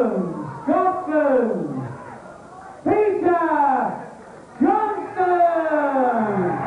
from Scotland, Peter Johnstone.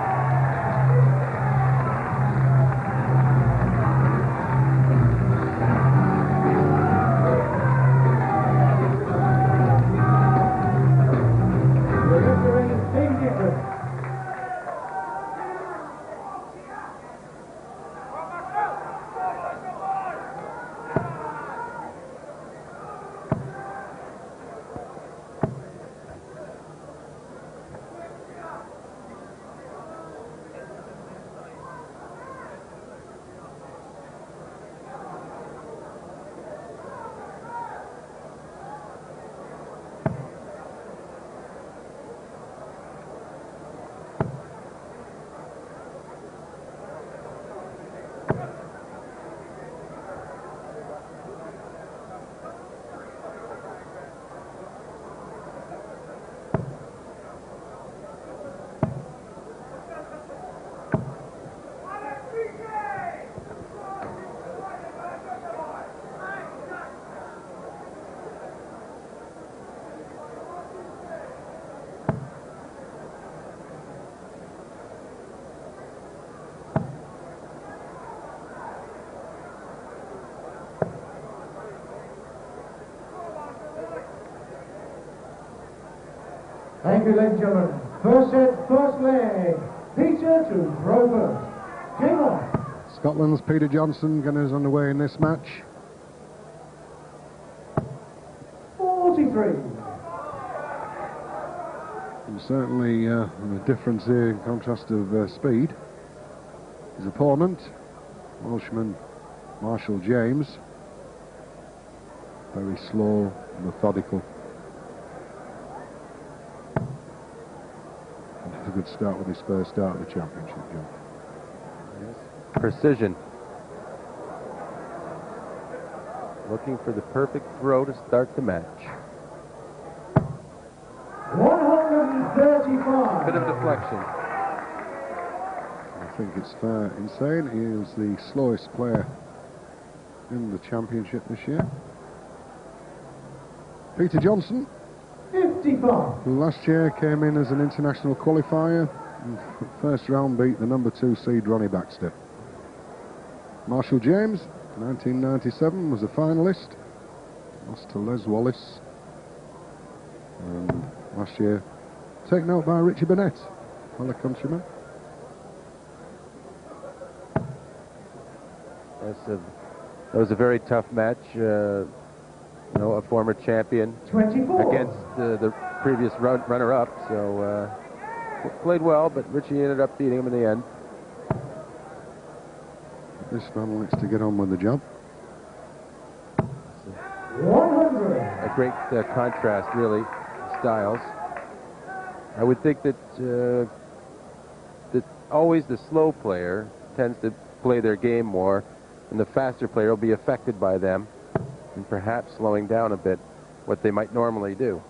Thank you, ladies and gentlemen. First set, first leg. Peter to throw first. Game on. Scotland's Peter Johnstone getting us underway in this match. 43. And certainly the difference here in contrast of speed. His opponent, Welshman Marshall James, very slow, methodical. A good start with his first start of the championship, John. Yes. Precision. Looking for the perfect throw to start the match. 135. Bit of deflection. I think it's fair in saying he is the slowest player in the championship this year. Peter Johnstone, 55. who last year came in as an international qualifier and first round beat the number 2 seed Ronnie Baxter. Marshall James, 1997, was a finalist, lost to Les Wallace, and last year taken out by Richie Burnett, fellow countryman. Yes, that was a very tough match. You know, a former champion 24. against the previous runner-up, so played well, but Richie ended up beating him in the end. This man likes to get on with the job. 100. A great contrast, really, styles. I would think that always the slow player tends to play their game more, and the faster player will be affected by them, and perhaps slowing down a bit what they might normally do.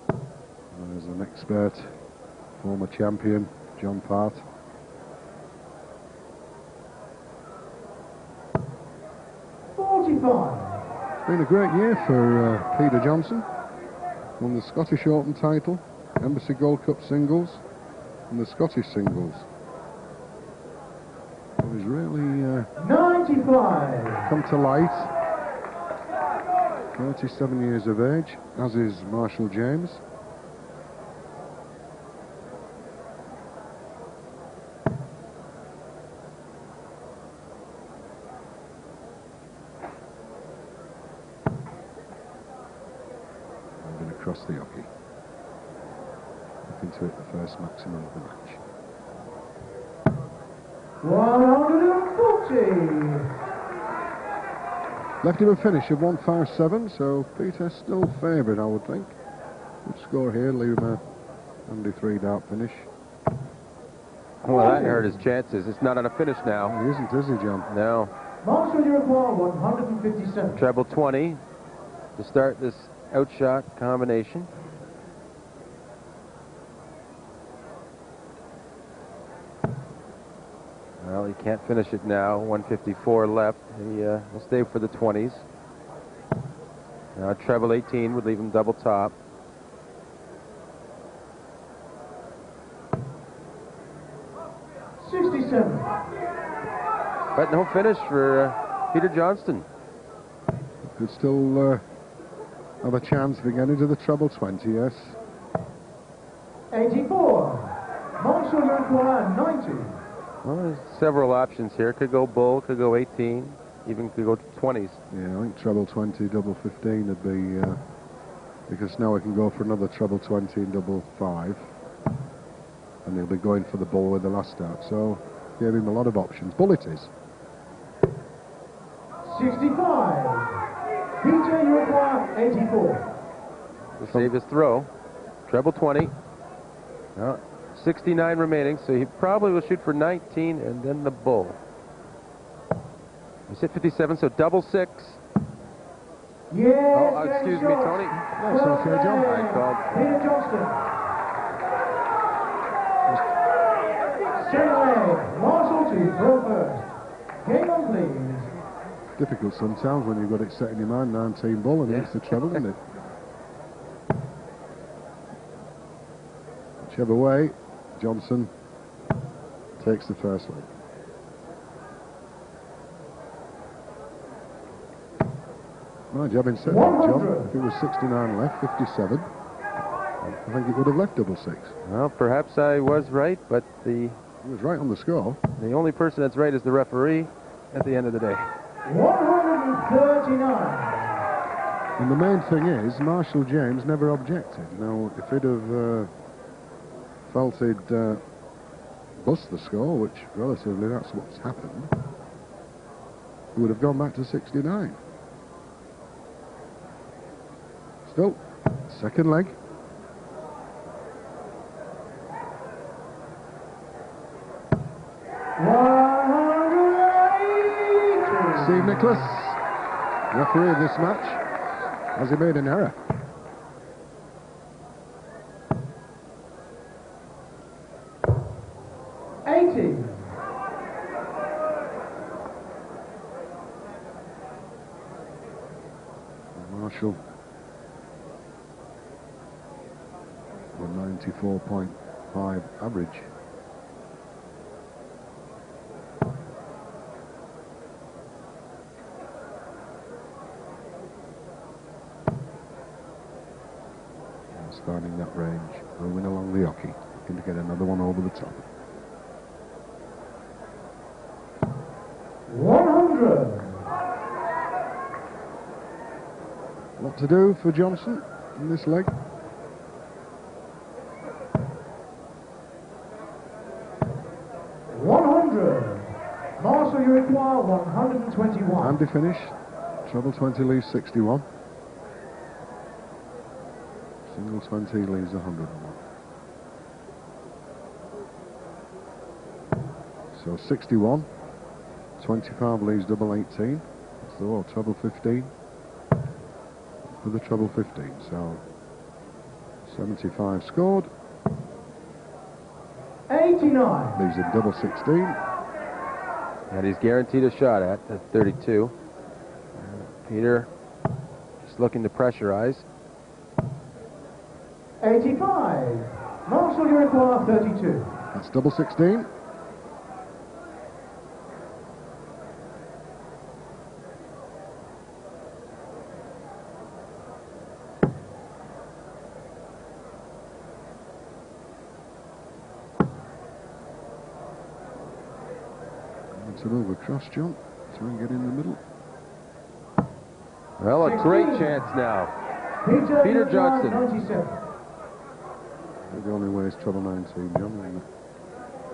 There's an expert, former champion, John Part. It's been a great year for Peter Johnstone. Won the Scottish Open title, Embassy Gold Cup singles, and the Scottish singles. So he's really 95. come to light. 37 years of age, as is Marshall James. Across the hockey. Looking to hit the first maximum of the match. 140. Left him a finish of 157, so Peter still favoured, I would think. Good score here, leave him a handy 3-dart finish. Well, that hurt his chances. It's not on a finish now. He isn't, is he, John? No. Marshall, you require 157. Treble 20 to start this outshot combination. Well, he can't finish it now. 154 left. He will stay for the 20s. Now treble 18 would leave him double top. But no finish for Peter Johnstone. Could still have a chance to get into the treble 20, yes. 84. Marshall, you require 90. Well, there's several options here. Could go bull, could go 18, even could go 20s. Yeah, I think treble 20, double 15 would be... because now I can go for another treble 20 and double 5. And he'll be going for the bull with the last start. So, gave him a lot of options. Bull it is. 65. Peter, you require 84. To save his throw. Treble 20. Now, 69 remaining, so he probably will shoot for 19 and then the bull. He's hit 57, so double 6. Yes, oh, excuse me, Tony. That's okay, John. I called. Peter Johnstone. Second leg. Marshall to throw first. Game on, please. Difficult sometimes when you've got it set in your mind, 19 bull, and it's the treble, isn't it? Whichever way, Johnson takes the first leg. Mind you, having said that, John, if it was 69 left, 57, I think it would have left double 6. Well, perhaps I was right, but He was right on the score. the only person that's right is the referee at the end of the day. 139. And the main thing is, Marshall James never objected. Now, if he'd have felt he'd bust the score, which relatively that's what's happened, he would have gone back to 69. Still, second leg. Steve Nicholas, referee of this match, has he made an error? Marshall for 94.5 average. Finding that range, moving along the hockey, looking to get another one over the top. 100. What to do for Johnson in this leg? Marshall, you require 121. Handy finish. Treble 20 leaves 61. Single 20 leaves 101. So 61. 25 leaves double 18. So treble 15. For the treble 15. So 75 scored. 89. Leaves him double 16. And he's guaranteed a shot at 32. Peter just looking to pressurize. 85. Marshall, you require 32. That's double 16. To move across, John. Try and get in the middle. Well, a great chance now. Peter Johnstone. 97. The only way is treble 19, John.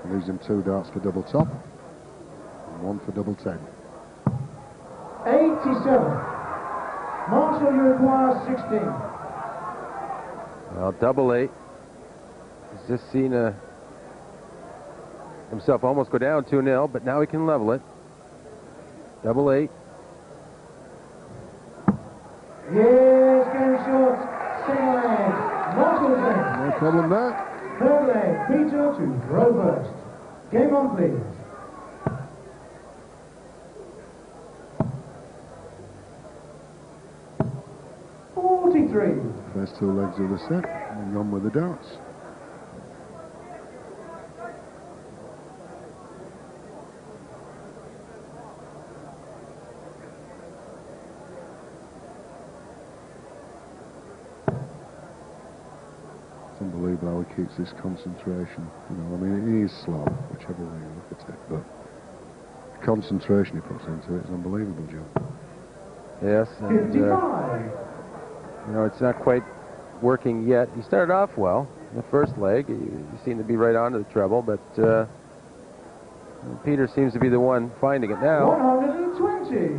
And leaves him 2 darts for double top. And 1 for double 10. 87. Marshall, you require 16. Well, double 8. He's just seen himself almost go down 2-0, but now he can level it. Double 8. Yes, game short. Second leg. Marshall's leg. No problem there. Third leg. Peter to throw first. Game on, please. 83. First two legs of the set, and on with the darts. It's unbelievable how he keeps this concentration. You know, I mean, he is slow, whichever way you look at it, but the concentration he puts into it is unbelievable, Joe. Yes, and you know, it's not quite working yet. He started off well. The first leg, he seemed to be right onto the treble, but Peter seems to be the one finding it now. 120.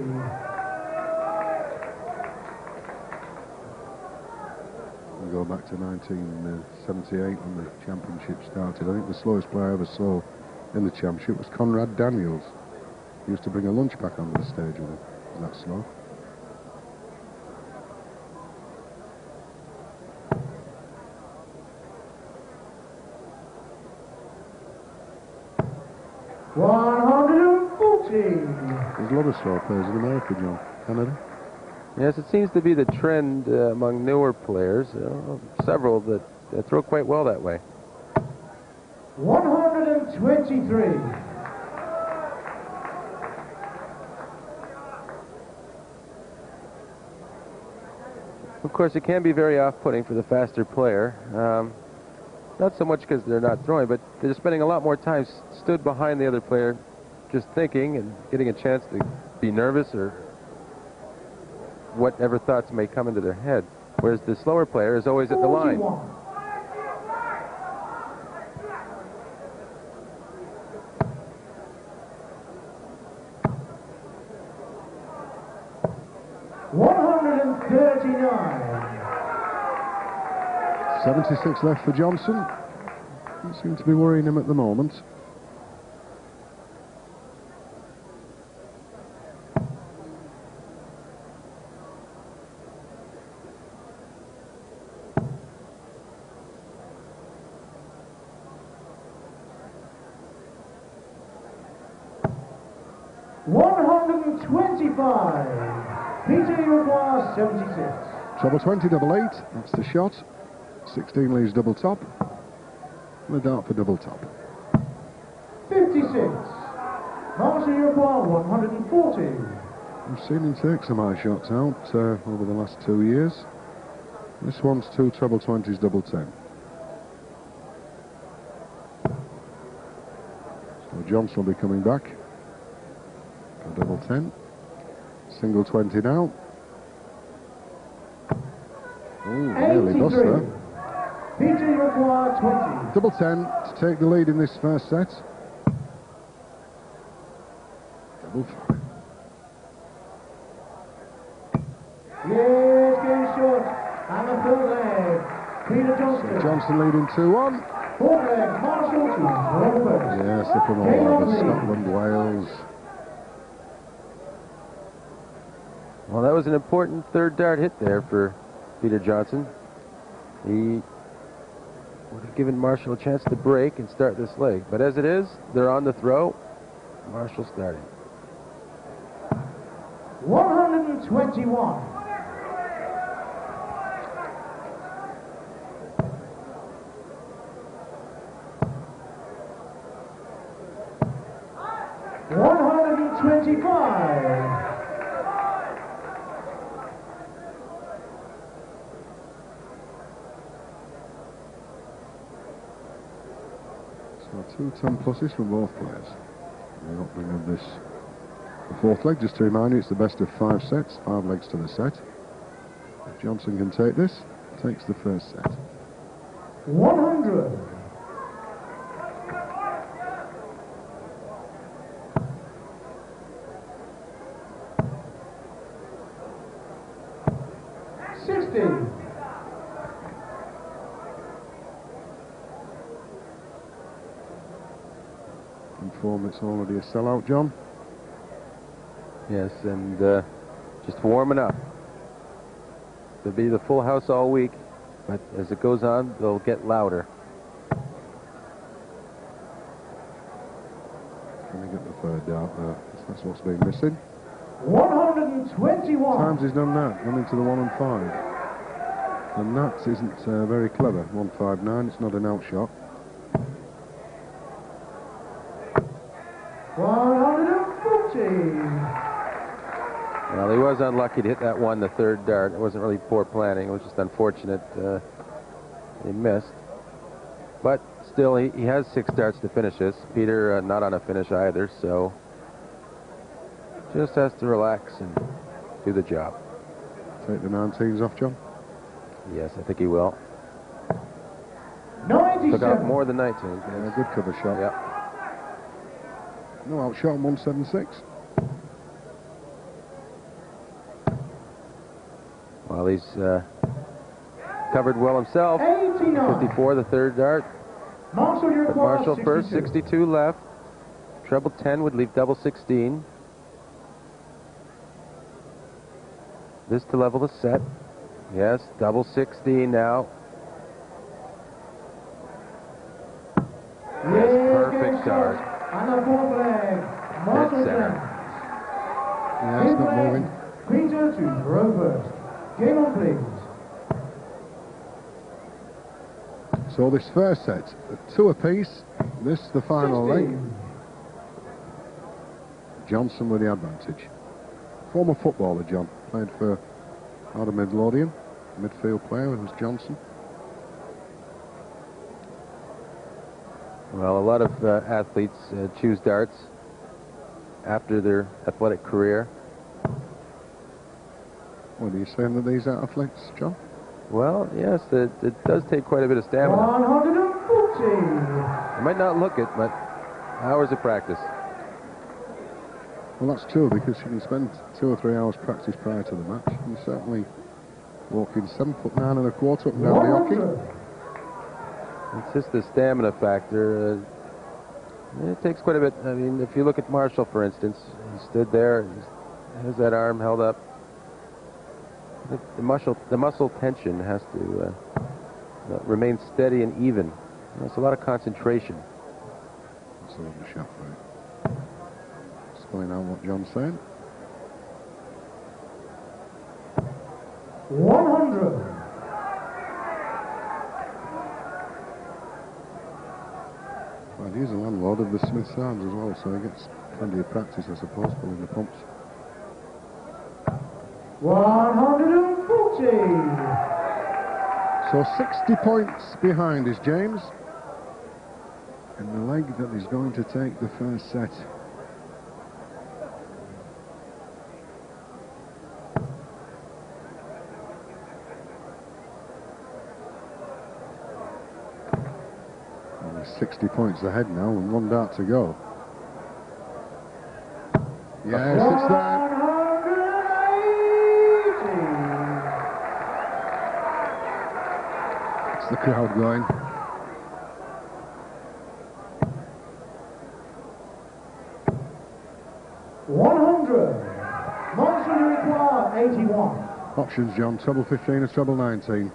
We go back to 1978 when the championship started. I think the slowest player I ever saw in the championship was Conrad Daniels. He used to bring a lunch pack onto the stage with him. Was that slow? There's a lot of slow players in America, John. Canada. Yes, it seems to be the trend among newer players. Several that throw quite well that way. 123. Of course, it can be very off-putting for the faster player. Not so much because they're not throwing, but they're spending a lot more time stood behind the other player, just thinking and getting a chance to be nervous or whatever thoughts may come into their head. Whereas the slower player is always at the line. 76 left for Johnson. Doesn't seem to be worrying him at the moment. Peter, you require 76. Treble 20, double 8. That's the shot. 16 leaves double top. And a dart for double top. 56. Marshall, you require 140. We've seen him take some high shots out over the last 2 years. This one's 2 treble 20s, double 10. So Johnson will be coming back. A double 10. Single 20 now. Oh, nearly bust there. Peter, you require 20. Double 10 to take the lead in this first set. Double 5. Yes, game short. And the third leg. Peter Johnstone. So Johnson leading 2-1. Fourth leg, Marshall to Robert. Yes, they're from all over Scotland, Wales. Well, that was an important third dart hit there for Peter Johnson. He would have given Marshall a chance to break and start this leg. But as it is, they're on the throw. Marshall starting. 121. So 2 10 pluses from both players. The opening of this, the fourth leg. Just to remind you, it's the best of 5 sets, 5 legs to the set. If Johnson can take this, takes the first set. 100. Form, it's already a sellout, John. Yes, and just warming up. They'll be the full house all week, but as it goes on, they'll get louder. Can they get the third dart there? That's what's been missing. 121. Times he's done that, running to the 1 and 5. And that isn't very clever. 159, it's not an out shot. 140. Well, he was unlucky to hit that one, the third dart. It wasn't really poor planning. It was just unfortunate he missed. But still, he has 6 darts to finish this. Peter not on a finish either, so just has to relax and do the job. Take the 19s off, John. Yes, I think he will. 97. Took out more than 19. Yeah, good cover shot. Yep. No out shot on 176. Well, he's covered well himself. 89. 54, the third dart. Marshall, you But require Marshall 62. first, 62 left. Treble 10 would leave double 16. This to level the set. Yes, double 16 now. Yes, Perfect dart. And the fourth leg. Marshall center. Yeah, it's not moving. Peter to throw first. Game on, please. So this first set, 2 apiece. This the final 16. leg. Johnson with the advantage. Former footballer, John. Played for Ardhur Midlothian. Midfield player was Johnson. Well, a lot of athletes choose darts after their athletic career. What are you saying that these athletes, John? Well, yes, it does take quite a bit of stamina. 140. You might not look it, but hours of practice. Well, that's true, because you can spend 2 or 3 hours practice prior to the match. You certainly walking 7'9" and a quarter up and down the hockey. 100. It's just the stamina factor. It takes quite a bit. I mean, if you look at Marshall, for instance, he stood there, he has that arm held up. The muscle tension has to remain steady and even. It's a lot of concentration. That's a lovely shot for it. Spelling out what John's saying. 100. Well, he's a landlord of the Smith Arms as well, so he gets plenty of practice, I suppose, pulling the pumps. 140. So 60 points behind is James in the leg that is going to take the first set. Only 60 points ahead now and 1 dart to go. Yes, it's there. 180. The crowd going. Marshall, you require 81. Options, John. Treble 15 is treble 19.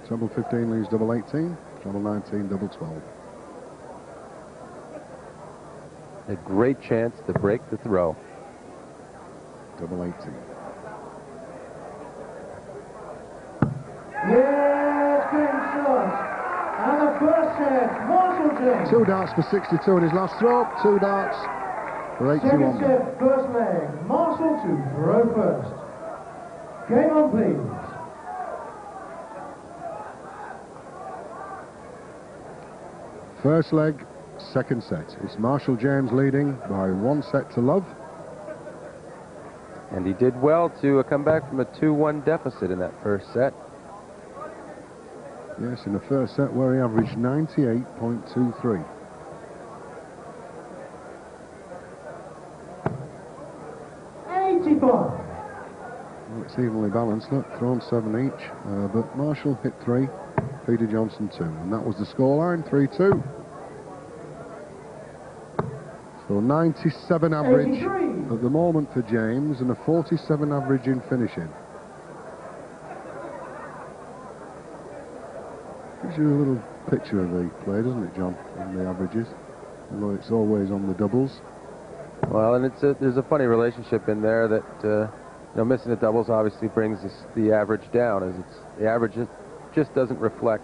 Treble 15 leaves double 18. Treble 19, double 12. A great chance to break the throw. Double 18. Yes, great shot. And the first set, Marshall James. 2 darts for 62 in his last throw. 2 darts for 81. Second set, first leg, Marshall to throw first. Game on, please. First leg, second set. It's Marshall James leading by 1 set to love. And he did well to come back from a 2-1 deficit in that first set. Yes, in the first set where he averaged 98.23. Well, it's evenly balanced, look, thrown 7 each, but Marshall hit 3, Peter Johnson 2, and that was the scoreline, 3-2. So 97 average 83. at the moment for James, and a 47 average in finishing. Gives you a little picture of the play, doesn't it, John, on the averages, although it's always on the doubles. Well, and there's a funny relationship in there that missing the doubles obviously brings the average down, as the average just doesn't reflect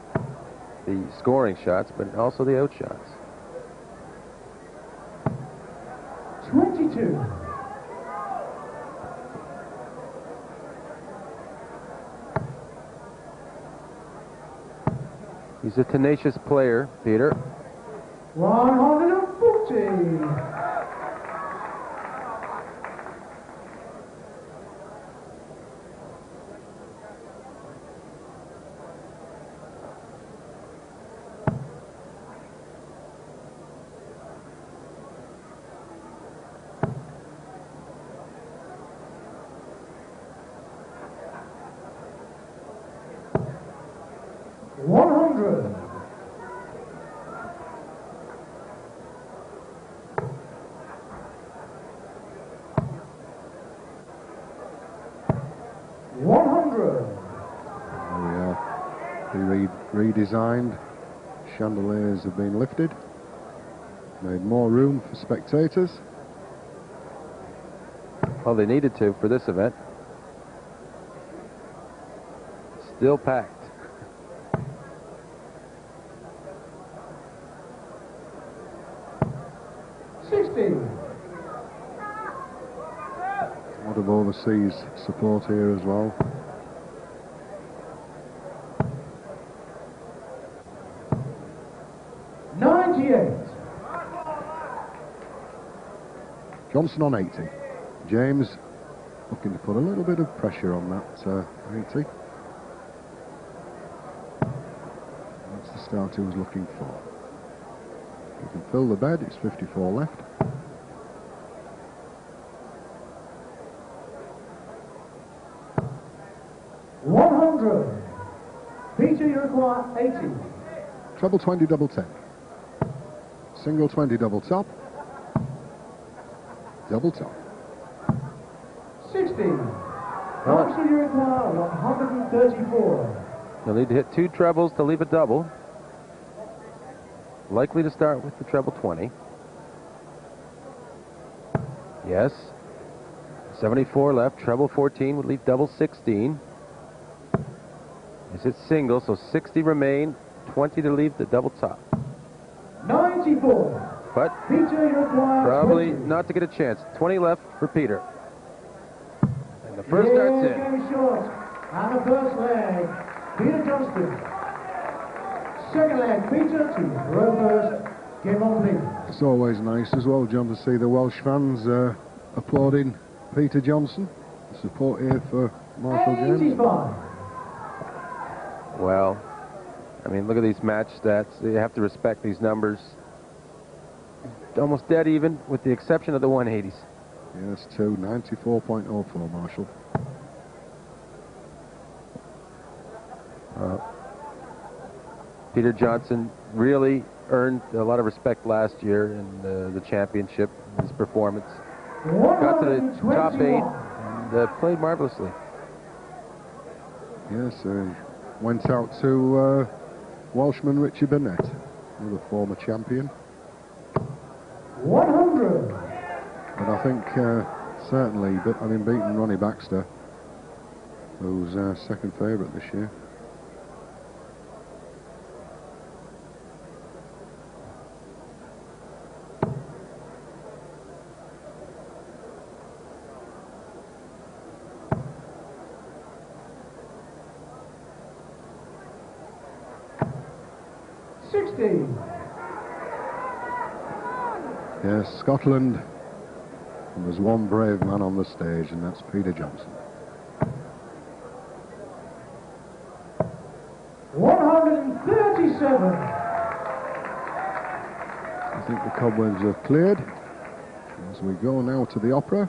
the scoring shots, but also the out shots. 22. He's a tenacious player, Peter. 140. 100. 100. There we are. The redesigned chandeliers have been lifted. Made more room for spectators. Well, they needed to for this event. Still packed. A lot of overseas support here as well. Johnson on 80. James looking to put a little bit of pressure on that 80. That's the start he was looking for. He can fill the bed, it's 54 left. Peter, you require 80. Treble 20, double 10. Single 20, double top. Double top. 60. How you require 134. You'll need to hit 2 trebles to leave a double. Likely to start with the treble 20. Yes. 74 left. Treble 14 would leave double 16. Is it single, so 60 remain, 20 to leave the double top. 94. But Peter, you require probably 20. not to get a chance. 20 left for Peter. And the first dart's in. Game short. And the first leg, Peter Johnstone. Second leg, Peter to throw first. Game on, please. It's always nice as well, John, to see the Welsh fans applauding Peter Johnson. Support here for Marshall James. 85. Well, I mean, look at these match stats. You have to respect these numbers. Almost dead even, with the exception of the 180s. Yes, 94.04, Marshall. Peter Johnson really earned a lot of respect last year in the championship, his performance. Got to the top 8 and played marvelously. Yes, went out to Welshman Richard Burnett, another former champion. 100. But I think certainly, having beaten Ronnie Baxter, who's second favourite this year. Yes, Scotland. And there's one brave man on the stage, and that's Peter Johnson. 137. I think the cobwebs are cleared as we go now to the opera.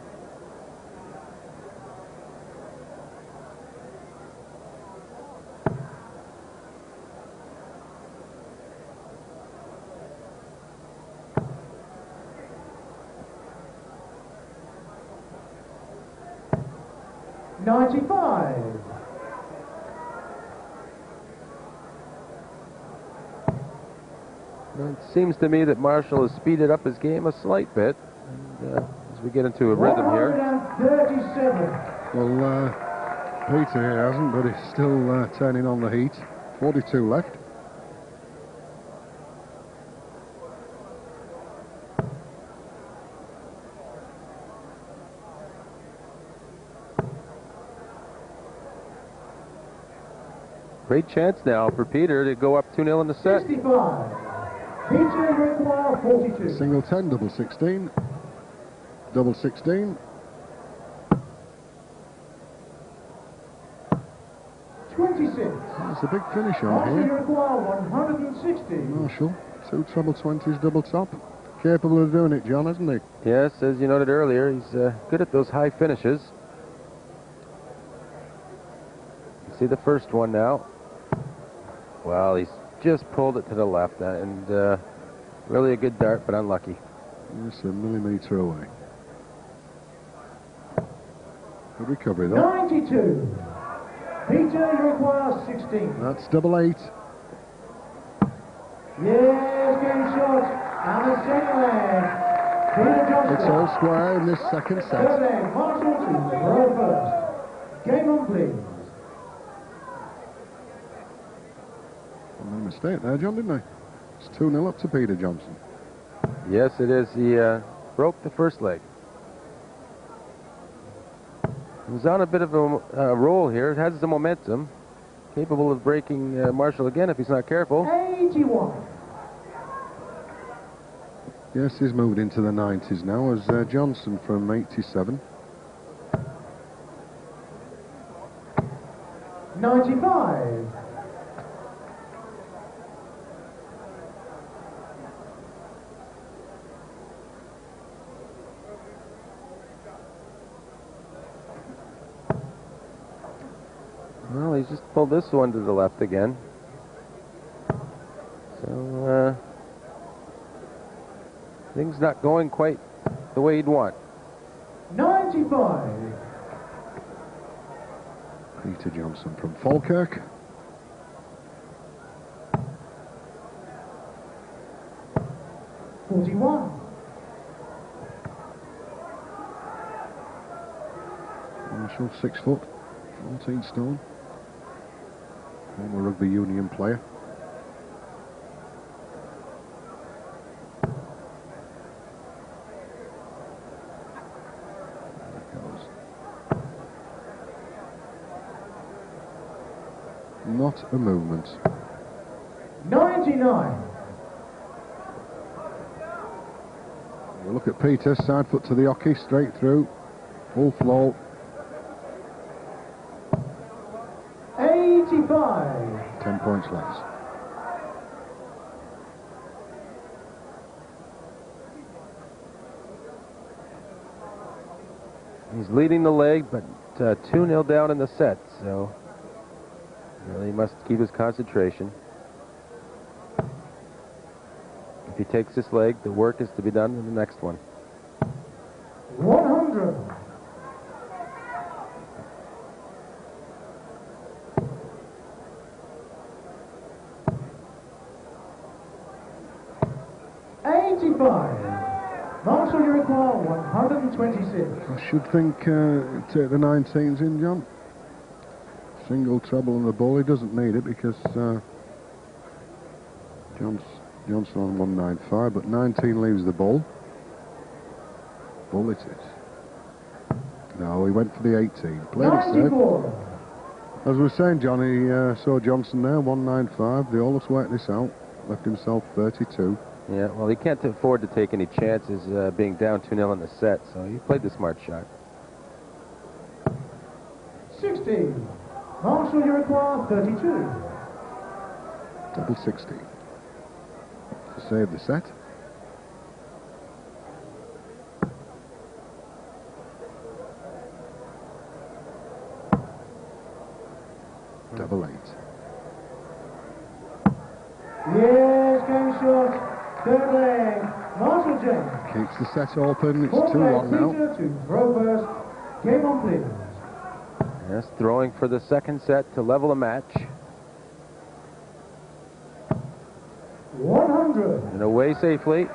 It seems to me that Marshall has speeded up his game a slight bit as we get into a rhythm here. 137. Well, Peter here hasn't, but he's still turning on the heat. 42 left. Great chance now for Peter to go up 2-0 in the set. 65. Peter require 42. Single 10, double 16. Double 16. 26. That's a big finish on Marshall, you here. require 160. Marshall, 2 treble 20s, double top. Capable of doing it, John, isn't he? Yes, as you noted earlier, he's good at those high finishes. You see the first one now. Well, he's just pulled it to the left, and really a good dart, but unlucky. Just a millimetre away. Good recovery, though. 92. Peter, you require 16. That's double 8. Yes, game shot. And the second leg. Peter Johnstone. It's all square in this second Third set. leg, Marshall to throw first. Game on, please. No mistake there, John, didn't I? It's 2-0 up to Peter Johnson. Yes, it is. He broke the first leg. He's on a bit of a roll here. Has the momentum. Capable of breaking Marshall again if he's not careful. 81. Yes, he's moved into the 90s now as Johnson from 87. 95. Well, he's just pulled this one to the left again. So, things not going quite the way he'd want. 95. Peter Johnson from Falkirk. $41. Marshall, 6 foot, 14 stone. Former rugby union player. There it goes. Not a movement. 99. We'll look at Peter, side foot to the hockey, straight through, full flow. 85. 10 points less. He's leading the leg, but 2-0 down in the set, so really must keep his concentration. If he takes this leg, the work is to be done in the next one. 100. Marshall, you require 126. I should think take the 19s in, John. Single treble on the ball. He doesn't need it because Johnson on 195, but 19 leaves the ball. Ball it is. No, he went for the 18. Played it safe. 94. As we were saying, John, he saw Johnson there, 195. They almost worked this out. Left himself 32. Yeah, well, he can't afford to take any chances being down 2-0 in the set, so he played the smart shot. 60. Marshall, you require 32. Double 60. To save the set. Double 8. Yes, game shot. Third leg. Marshall James. Keeps the set open. It's Fourth 2-1 leg, now. Peter to throw first. Game on, please. Yes, throwing for the second set to level a match. 100. And away safely.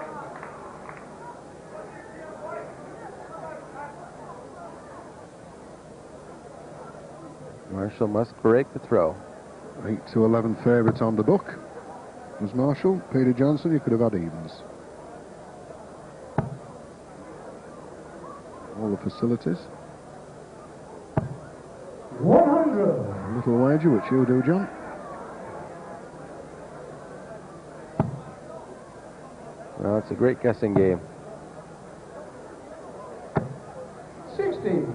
Marshall must break the throw. 8-11 favourite on the book was Marshall. Peter Johnstone, you could have had evens. All the facilities. 100. A little wager, which you do, John. Well, it's a great guessing game. 60.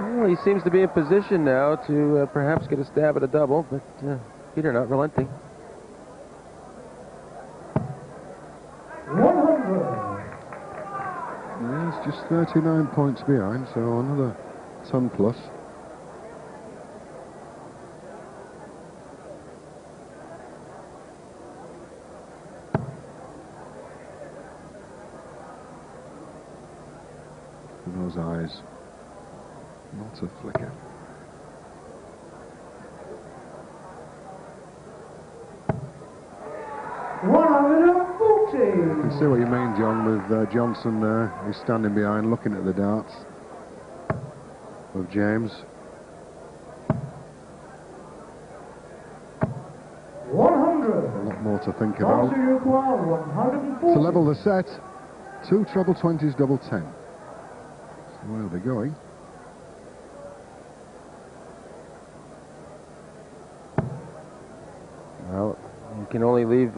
Well, he seems to be in position now to perhaps get a stab at a double, but Peter not relenting. 100. Yes, just 39 points behind, so another ton plus. And those eyes, not a flicker. You can see what you mean, John, with Johnson there. He's standing behind, looking at the darts of James. 100. A lot more to think about. 140. To level the set, 2 treble 20s, double 10. So where are they going? Well, you can only leave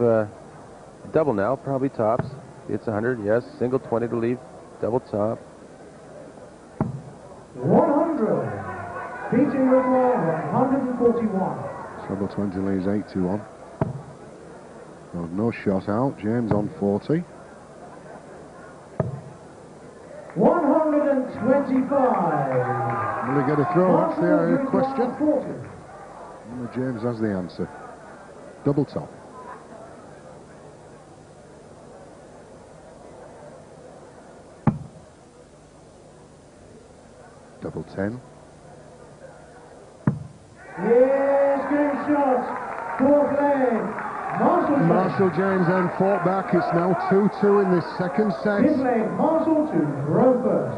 double now, probably tops. It's 100, yes. Single 20 to leave, double top. 100. Beating required 141. Treble 20 leaves 81. Well, no shot out. James on 40. 125. Will he get a throw? That's the question. Well, James has the answer. Double top. Double 10. Yes, good shot. Fourth leg. Marshall James then fought back. It's now 2-2 in this second set. Fifth leg, Marshall to throw first.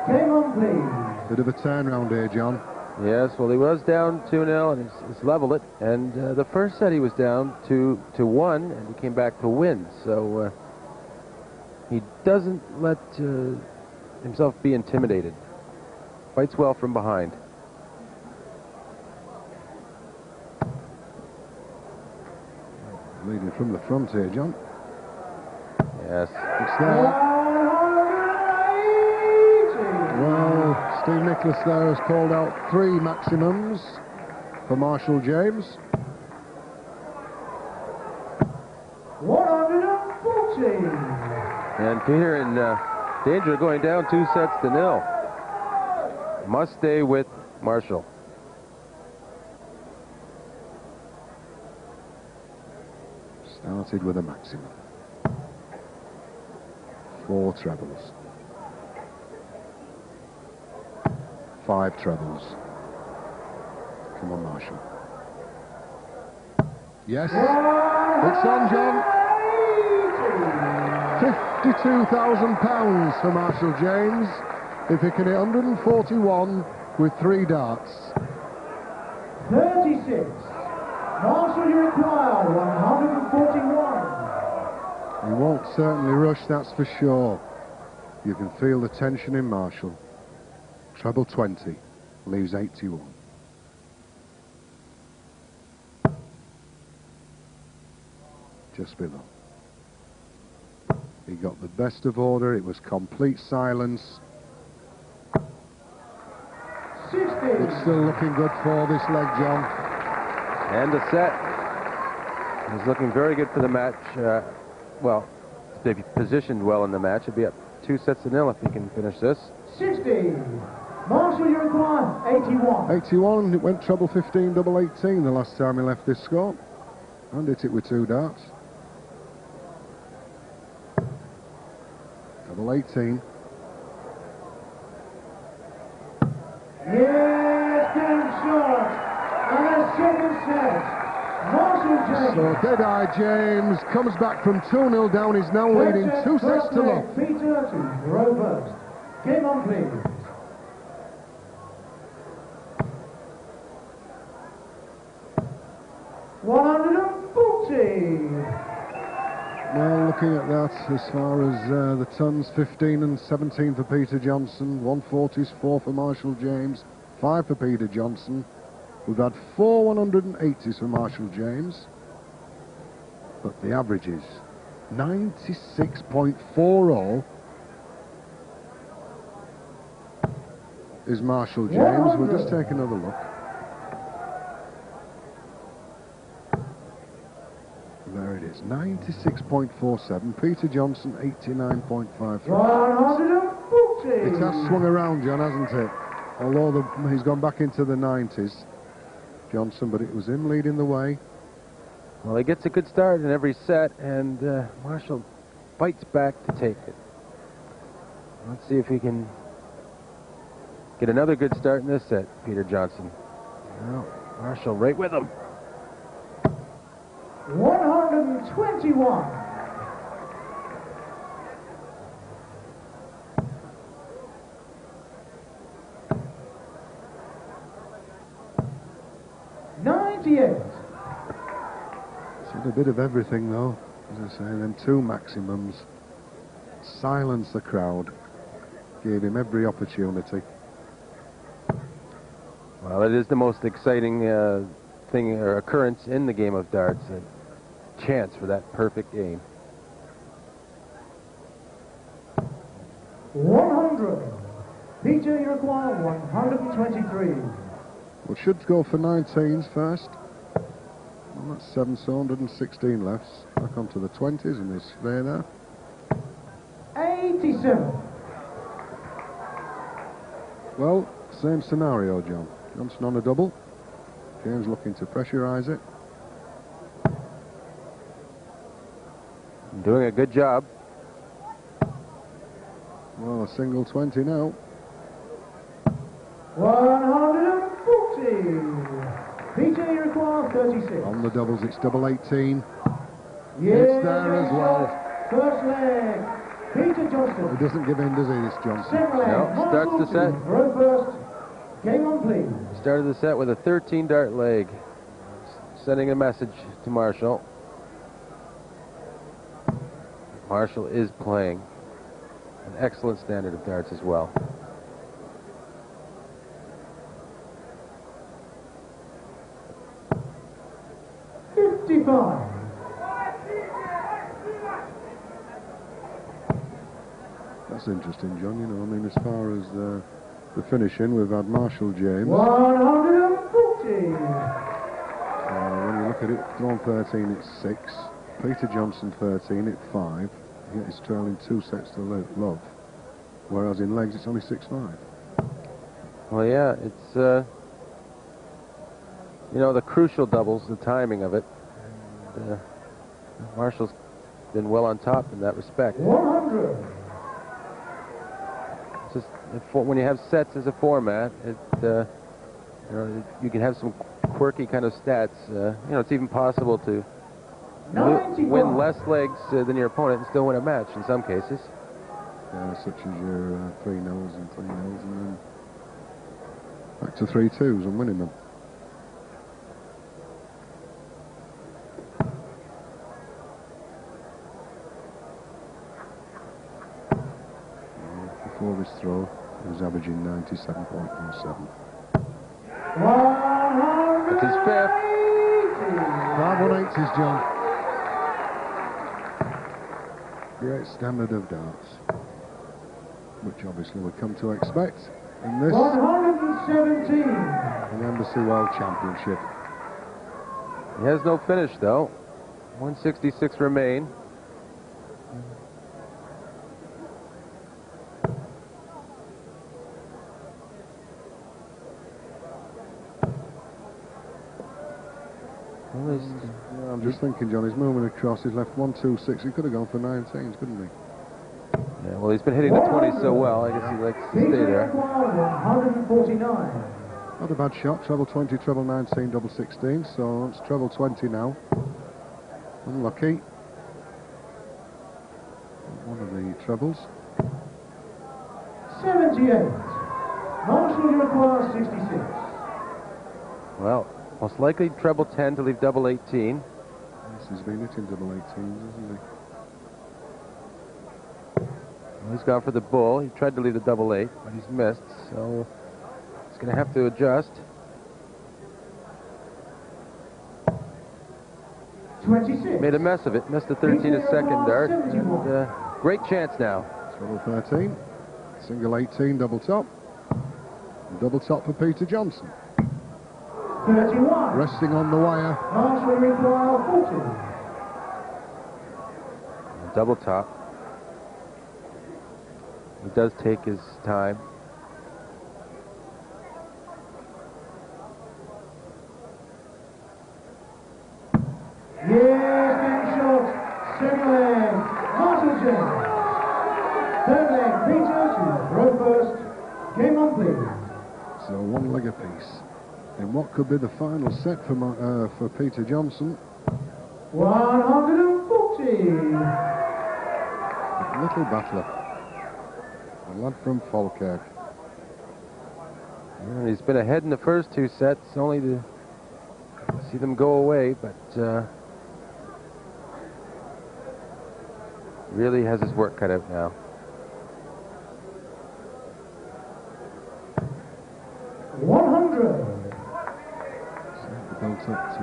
Game on, please. Bit of a turnaround here, John. Yes, well, he was down 2-0 and he's leveled it. And the first set he was down 2-1 and he came back to win. So he doesn't let himself be intimidated. Fights well from behind. Leading from the front here, John. Yes. It's there. Well, Steve Nicholas there has called out 3 maximums for Marshall James. 140. And Peter in danger of going down 2-0. Must stay with Marshall. Started with a maximum. 4 trebles. 5 trebles. Come on, Marshall. Yes. It's on, John. £52,000 for Marshall James if he can hit 141 with 3 darts. 36. Marshall, you require 141. He won't certainly rush, that's for sure. You can feel the tension in Marshall. Treble 20 leaves 81. Just below. He got the best of order. It was complete silence. 60. It's still looking good for this leg, John. And the set is looking very good for the match. Well, they've positioned well in the match. It'll be up 2-0 if he can finish this. 60. Marshall, you require 81. 81, it went treble 15, double 18 the last time he left this score. And hit it with 2 darts. Double 18. Yes, getting short. And a second set. Marshall James. So Dead-Eye James comes back from 2-0 down. He's now leading 2 sets to love. Peter to throw first. Game on, please. Well, looking at that, as far as the tons, 15 and 17 for Peter Johnson, 140s, 4 for Marshall James, 5 for Peter Johnson. We've had 4 180s for Marshall James, but the average is 96.40 is Marshall James. We'll just take another look. There it is, 96.47. Peter Johnson, 89.53. 140. It has swung around, John, hasn't it? Although he's gone back into the 90s, Johnson, but it was him leading the way. Well, he gets a good start in every set, and Marshall fights back to take it. Let's see if he can get another good start in this set, Peter Johnson. Well, Marshall right with him. 121. It's a bit of everything, though. As I say, them 2 maximums. Silence the crowd. Gave him every opportunity. Well, it is the most exciting thing or occurrence in the game of darts. A chance for that perfect game. 100. Peter, you require 123. Well, should go for 19s first. Well, that's 7, so 116 left. Back onto the 20s, and there's there. 87. Well, same scenario, John. Johnson on a double. James looking to pressurise it. Doing a good job. Well, a single 20 now. 140. Peter, you require 36. On the doubles, it's double 18. Yes, It's there as well. First leg, Peter Johnstone. He doesn't give in, does he, this Johnson? Second leg, No, starts the set. Throw first. Game on, please. Started the set with a 13-dart leg, sending a message to Marshall. Marshall is playing an excellent standard of darts as well. That's interesting, John. You know, I mean, as far as the finishing, we've had Marshall James. 140. When you look at it, thrown 13, it's 6. Peter Johnson 13, it's 5. Yet he's trailing 2 sets to love. Whereas in legs, it's only 6-5. Well, yeah, it's you know, the crucial doubles, the timing of it. And, Marshall's been well on top in that respect. 100. It's just when you have sets as a format, you know, you can have some quirky kind of stats. You know, it's even possible to win less legs than your opponent and still win a match in some cases. Yeah, such as your 3-0s and 3-0s, and then back to 3-2s and winning them. Before this throw, he was averaging 97.07. That's his 5th. 5 180s, John. Great standard of darts, which obviously we come to expect in this 117. an Embassy World Championship. He has no finish, though. 166 remain. Yeah, I'm just thinking, John, he's moving across. He's left 1-2-6. He could have gone for 19s, couldn't he? Yeah, well, he's been hitting the 20s so well. I guess he likes to stay there. 149. Not a bad shot. Treble 20, treble 19, double 16. So it's treble 20 now. Unlucky. One of the trebles. 78. Marshall, you require 66. Well, most likely treble 10 to leave double 18. Yes, he's been hitting double 18s, hasn't he? Well, he's gone for the bull. He tried to leave the double 8, but he's missed. So he's going to have to adjust. 26. Made a mess of it. Missed the 13 a second dart. And, great chance now. Treble 13. Single 18, double top. Double top for Peter Johnson. 31. Resting on the wire. Marshall require 40. Double top. He does take his time. Yes, game shot. Second leg, Marshall James. Third leg, Peter to throw first. Game on, please. So one leg apiece. In what could be the final set for Peter Johnson. 140. Little battler. A lad from Falkirk. And he's been ahead in the first two sets, only to see them go away, but really has his work cut out now. 100. Built up to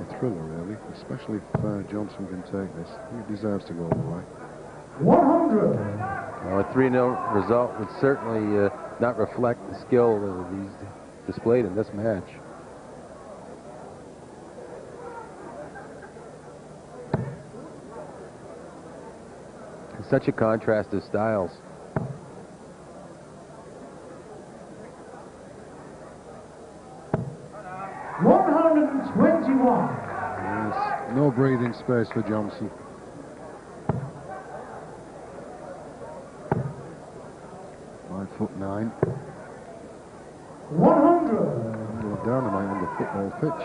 a thriller, really, especially if Johnson can take this. He deserves to go all the way. 100. Well, a 3-0 result would certainly not reflect the skill that he's displayed in this match. It's such a contrast of styles. Yes, no breathing space for Johnson. .9. 100. Dynamite on the football pitch.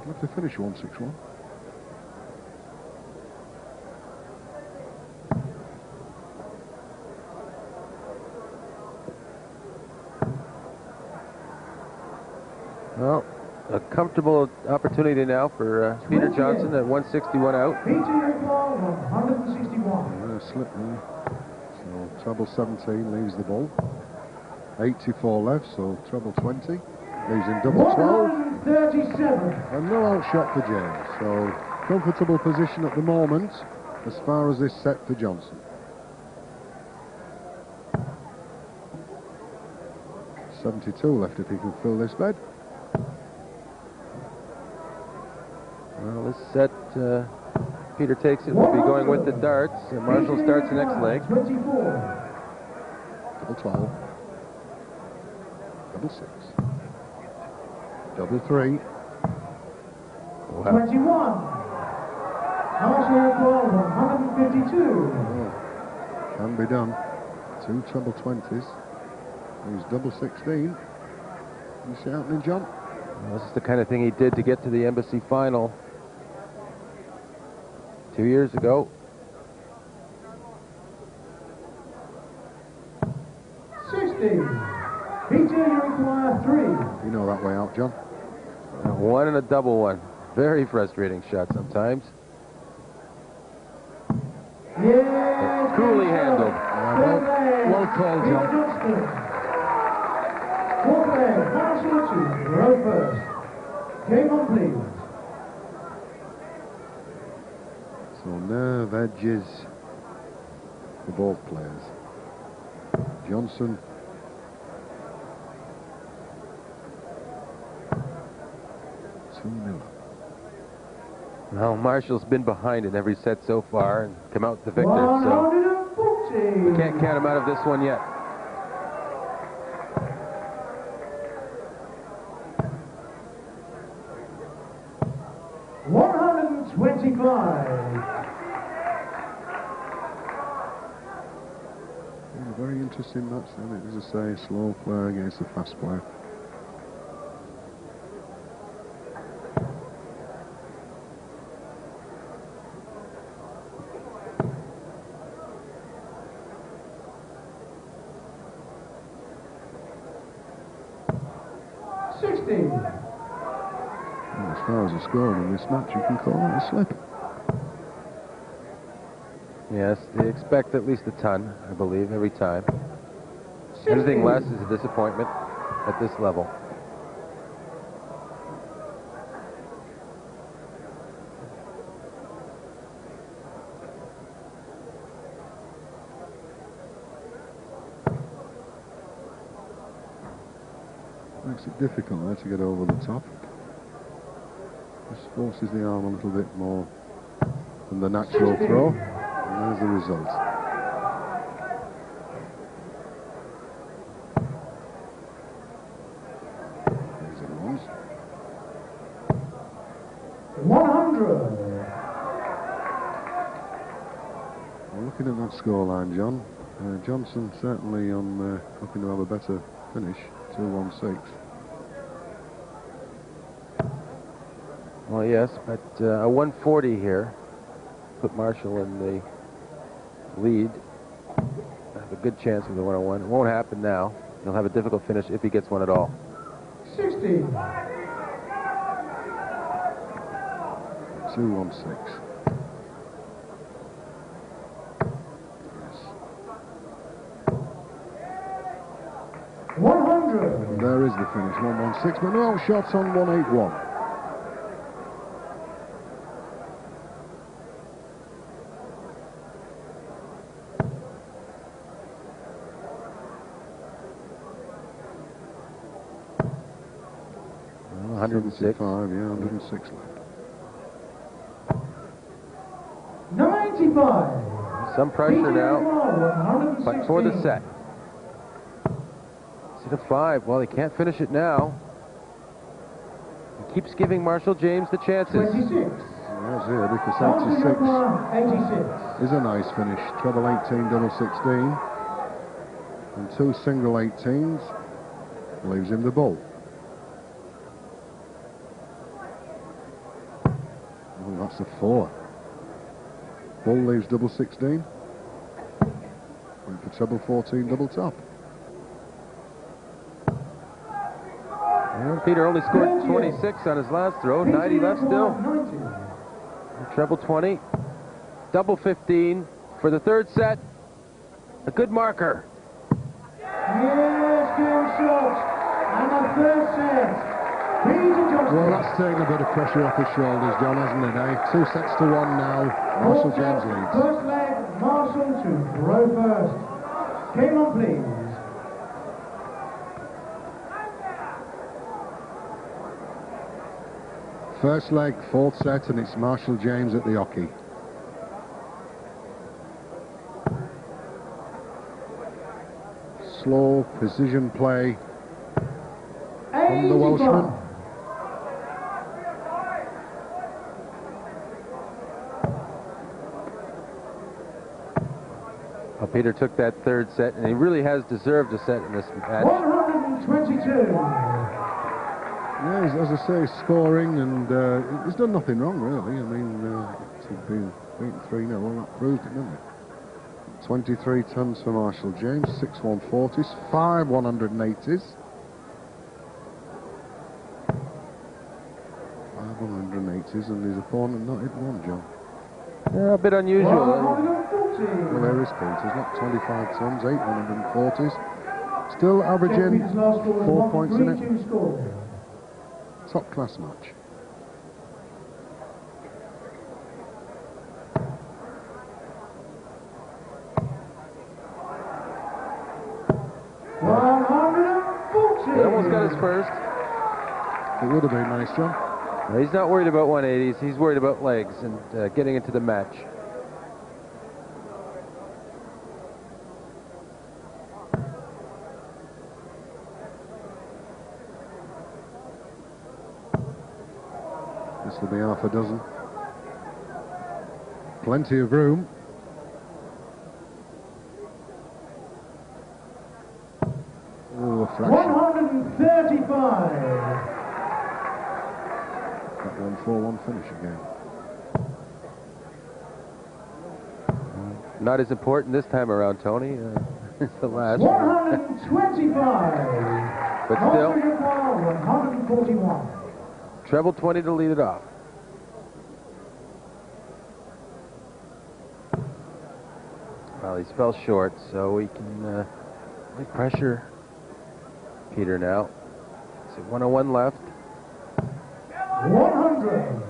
He'll have to finish 161. Well, a comfortable opportunity now for Peter Johnson at 161 out. Peter Johnson, 161. Slip there. So treble 17 leaves the ball. 84 left, so treble 20. Leaves in double 12. 137. And no out shot for James. So comfortable position at the moment as far as this set for Johnson. .72 left if he can fill this bed. Well, this set, Peter takes it. We'll be going with the darts. Marshall starts the next leg. 24. Double 12. Double 6. Double 3. Wow. 21. Marshall require 152. Oh, can be done. 2 treble 20s. He's double 16. You see happening, John? Well, this is the kind of thing he did to get to the Embassy final 2 years ago. 60. Peter, you require 3. You know that way out, John. One and a double one. Very frustrating shot sometimes. Yes. Coolly handled. Well called, John. Fourth leg, Marshall to throw first. Game on, please. So nerve edges for both players. Johnson. Well, Marshall's been behind in every set so far and come out the victor, so 140. we can't count him out of this one yet. Yeah, very interesting match, isn't it? As I say, slow player against a fast player. Well, as far as the scoring in this match, you can call it a slip. Yes, they expect at least a ton, I believe, every time. Anything less is a disappointment at this level. Makes it difficult there to get over the top. Just forces the arm a little bit more than the natural throw, and there's the result. There's it once. 100. Well, looking at that scoreline, John, Johnson certainly on hoping to have a better finish. 2-1-6. Well, yes, but a 140 here put Marshall in the lead. Have a good chance with the 101. It won't happen now. He'll have a difficult finish if he gets one at all. 60. 2-1-6. 100. And there is the finish, 1-1-6, but no shots on 181. Well, 106. 106 left. 95. Some pressure now, but for the set. See the 5. Well, he can't finish it now. He keeps giving Marshall James the chances. 26. Yes, here, because 86 is a nice finish. Treble 18, double 16. And 2 single 18s leaves him the ball. Oh, that's a 4. Bull leaves double 16. Went for treble 14, double top. And Peter only scored 26 on his last throw. 90 left still. Treble 20. Double 15 for the third set. A good marker. Yes, good shot. And the third set. Peter Johnstone. Well, that's taken a bit of pressure off his shoulders, John, hasn't it, eh? 2 sets to 1 now. Marshall James leads. First leg, Marshall to throw first. Game on, please. First leg, 4th set, and it's Marshall James at the hockey. Slow, precision play from the Welshman. Well, Peter took that third set, and he really has deserved a set in this match. 122. Yeah, as I say, scoring, and he's done nothing wrong, really. I mean, he's been beaten 3-0, well, that proved it, didn't it? 23 tons for Marshall James, 6 140s, 5 180s. 5 180s, and his opponent not hit one, John. Yeah, a bit unusual. 140. Well, there is Peter's, not 25 tons, 8 140s. Still averaging 4 points in it. Top class match. He almost got his first. It would have been nice, John. No, he's not worried about 180s. He's worried about legs and getting into the match. This will be half a dozen. Plenty of room. Oh, a fraction. 135. That 1-4-1 finish again. Not as important this time around, Tony. It's the last 125. But still, 141. treble 20 to lead it off. Well, he's fell short, so we can pressure Peter now. So 101 left. 100.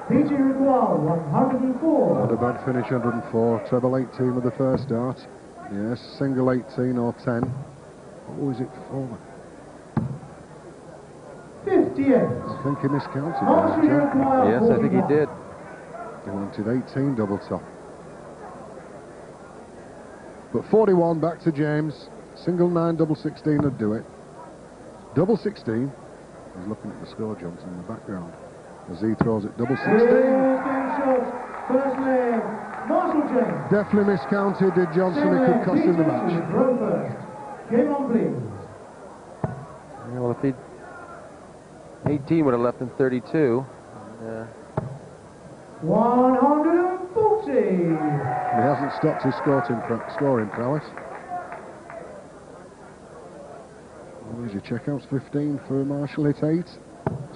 Peter Igual, 104. Not a bad finish, 104. Treble 18 with the first dart. Yes, single 18 or 10. What was it for? 58. I think he miscounted there, Marshall John. Igual, Yes, I think he 41. did. He wanted 18 double top. But 41 back to James. Single 9, double 16 would do it. Double 16. He's looking at the score, Johnson, in the background. As he throws it double 16. First leg, Marshall James. Definitely miscounted, did Johnson. It could cost him the match. Throw first. Game on, please. Yeah, well, if he'd 18 would have left him 32. 140. He hasn't stopped his scoring prowess. Where's your checkouts? 15 for Marshall, hit 8.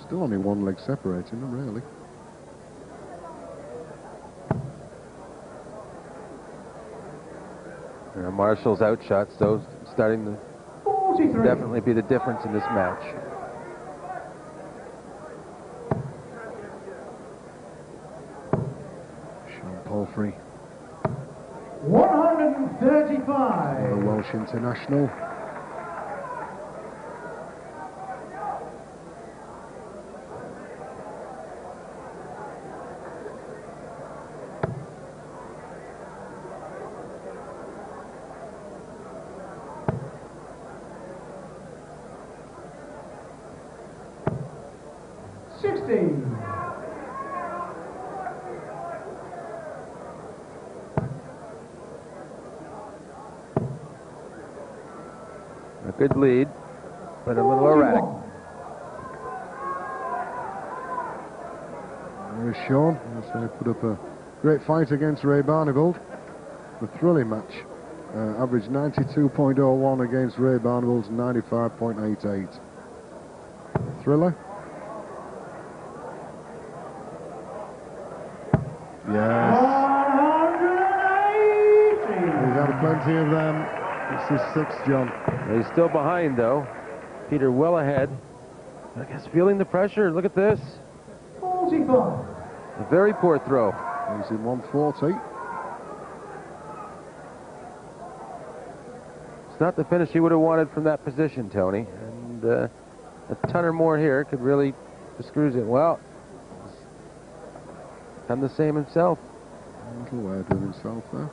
Still only one leg separating them, really. Marshall's outshots, though, starting to 43. definitely be the difference in this match. Sean Palfrey, 135. the Welsh international. A good lead, but a little erratic. There's Sean. He's put up a great fight against Ray Barnivold. A thrilling match. Averaged 92.01 against Ray Barnivold's 95.88. Thriller. Yes. 180. He's had plenty of them. It's his sixth, John. He's still behind, though. Peter well ahead. I guess feeling the pressure. Look at this. 45. A very poor throw. He's in 140. It's not the finish he would have wanted from that position, Tony. And a ton or more here could really screws it. Well, he's done the same himself. A little weird with himself there.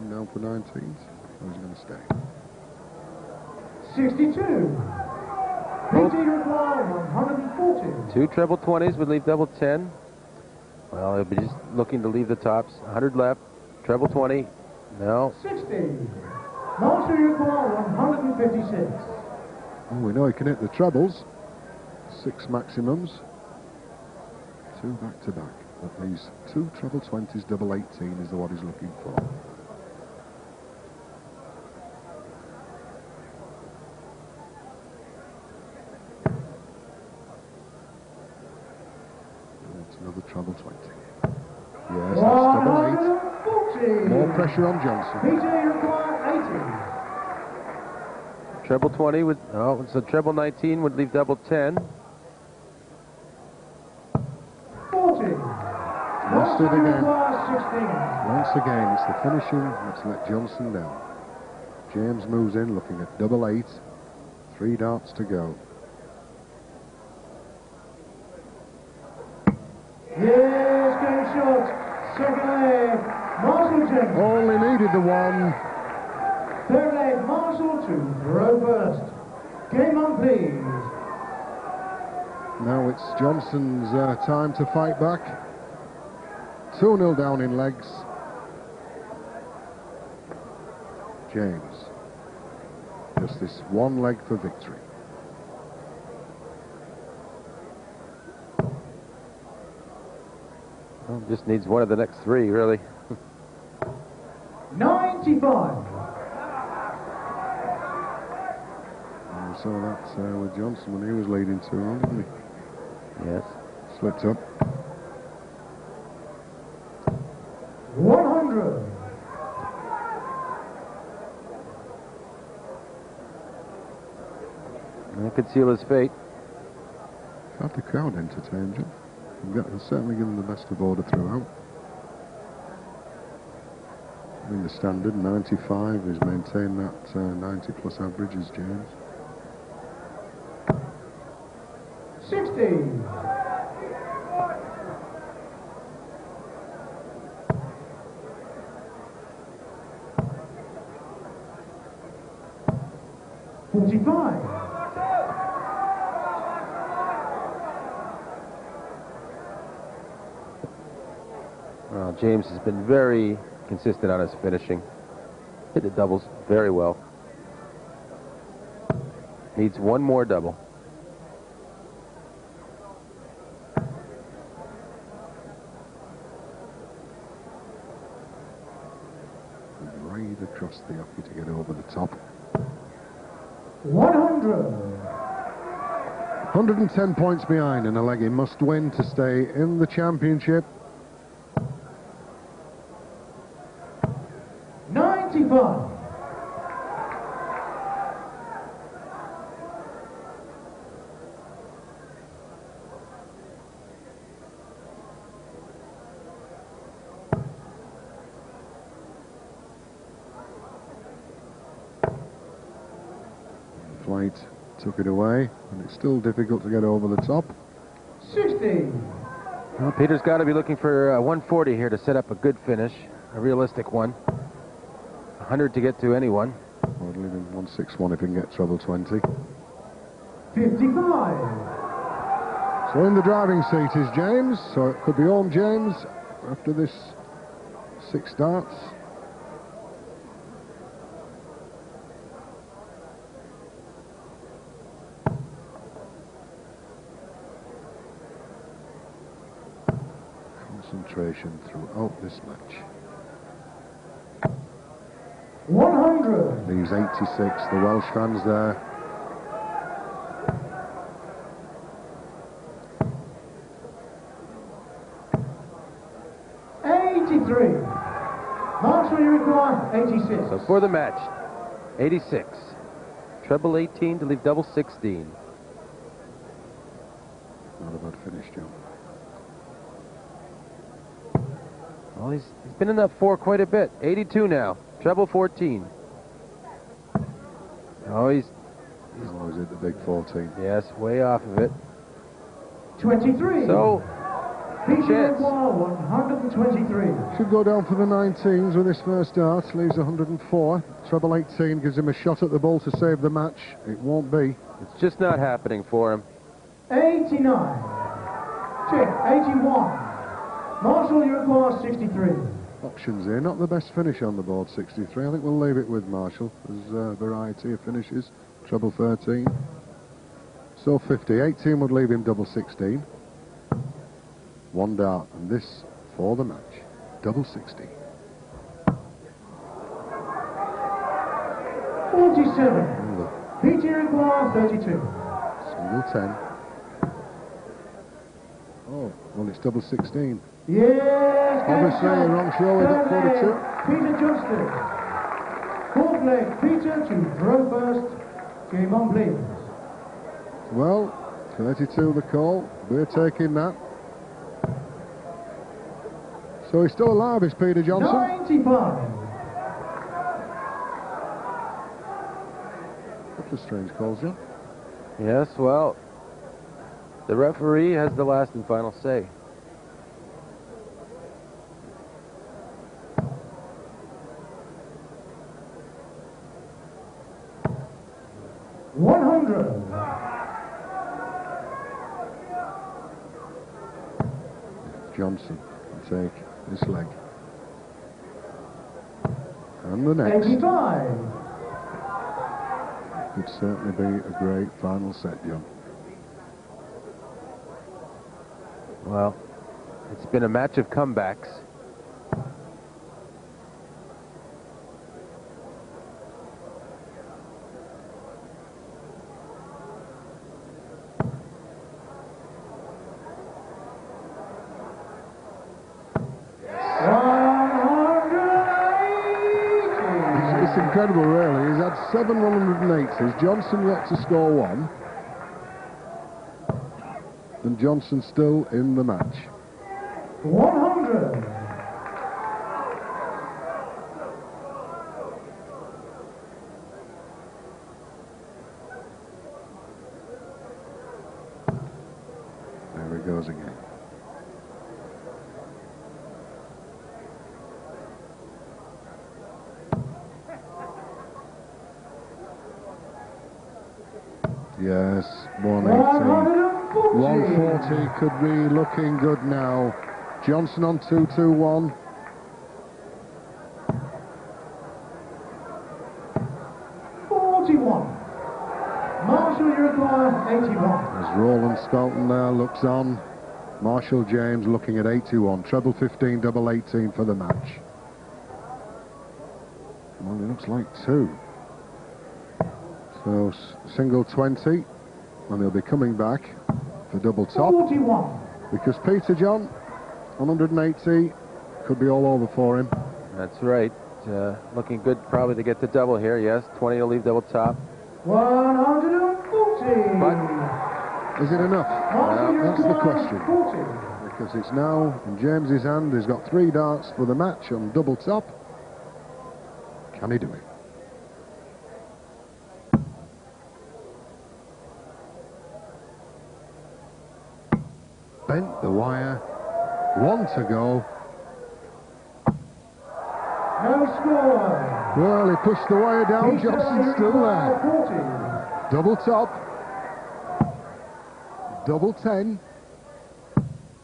Down for 19s. Or is he going to stay? 62. Peter Igual, 140. 2 treble 20s would leave double 10. Well, he'll be just looking to leave the tops. 100 left. Treble 20. No. 60. Marshall Igual, 156. Oh, we know he can hit the trebles. 6 maximums. 2 back to back. But these 2 treble 20s, double 18 is what he's looking for. Another treble 20. Yes, that's double 8. More pressure on Johnson. Peter Igual, 80. Treble 20 would, oh, so treble 19 would leave double 10. 40. Lost it again. 16. Once again, it's the finishing that's let Johnson down. James moves in looking at double 8. 3 darts to go. Yes, game shot. Second leg, Marshall James. Only needed the 1. Third leg, Marshall to throw first. Game on, please. Now it's Johnson's time to fight back. 2-0 down in legs. James. Just this one leg for victory. Well, just needs one of the next three, really. 95. We saw that with Johnstone when he was leading 2-0, didn't he? Yes. Slipped up. 100. That could seal his fate. Got the crowd entertained, John. Certainly given the best of order throughout. I mean, the standard 95 is maintained that 90 plus average as James. 60. Well, James has been very consistent on his finishing. Hit the doubles very well. Needs one more double. Right across the hockey to get over the top. 100. 110 points behind, and Alleghi must win to stay in the championship. 95. Flight took it away, and it's still difficult to get over the top. 60. Well, Peter's got to be looking for 140 here to set up a good finish, a realistic one. 100 to get to anyone. Or leave him 161 if he can get treble 20. 55. So in the driving seat is James, so it could be home James after this 6 starts. Concentration throughout this match. 100. Leaves 86, the Welsh fans there. Marks will you require? 86. So for the match, 86. Treble 18 to leave double 16. Not a bad finish, Joe. Well, he's been in that 4 quite a bit. 82 now. Treble 14. Oh, he's always at the big 14. Yes, way off of it. 23. So, Peter 123. Should go down for the 19s with this first dart. Leaves 104. Treble 18 gives him a shot at the ball to save the match. It won't be. It's just not happening for him. 89. Check. 81. Marshall, you require 63. Options here. Not the best finish on the board, 63. I think we'll leave it with Marshall. There's a variety of finishes. Treble 13. So 50. 18 would leave him double 16. 1 dart, and this for the match. Double 60. 47. Peter require 32. Single 10. Oh, well, it's double 16. Yes, Obviously, a wrong show with that 42. Peter Johnstone. 4th leg, Peter to throw first. Game on, please. Well, 32 the call. We're taking that. So he's still alive, is Peter Johnson. 95. Couple of strange calls, John. Yes, well, the referee has the last and final say. Johnson can take this leg. And the next. 85. Could certainly be a great final set, John. Well, it's been a match of comebacks. It's incredible, really. He's had 7 180s. Johnson yet to score 1. And Johnson still in the match. 100. There he goes again. Yes, 180. 140 could be looking good now. Johnson on 221. Marshall, you require 81. As Roland Skelton there looks on. Marshall James looking at 81. Treble 15, double 18 for the match. Well, it looks like 2. So single 20, and they'll be coming back for double top. 41. Because Peter John, 180, could be all over for him. That's right. Looking good probably to get to double here, yes. 20 to leave double top. 140. But is it enough? That's the question. Because it's now in James's hand. He's got 3 darts for the match on double top. Can he do it? Bent the wire. 1 to go. No score. Well, he pushed the wire down. Peter, Johnson's you still require there. 40. Double top. Double 10.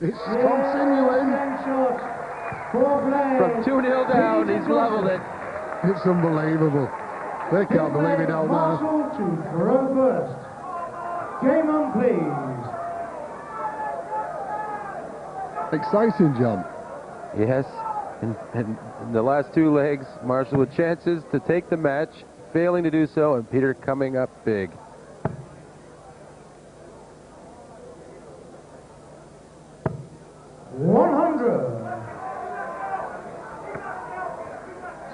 It's continuing. From 2-0 down, he's leveled it. It's unbelievable. They can't believe it out now. Marshall to throw first. Game on, please. Exciting, John. Yes. And in the last 2 legs, Marshall with chances to take the match, failing to do so, and Peter coming up big.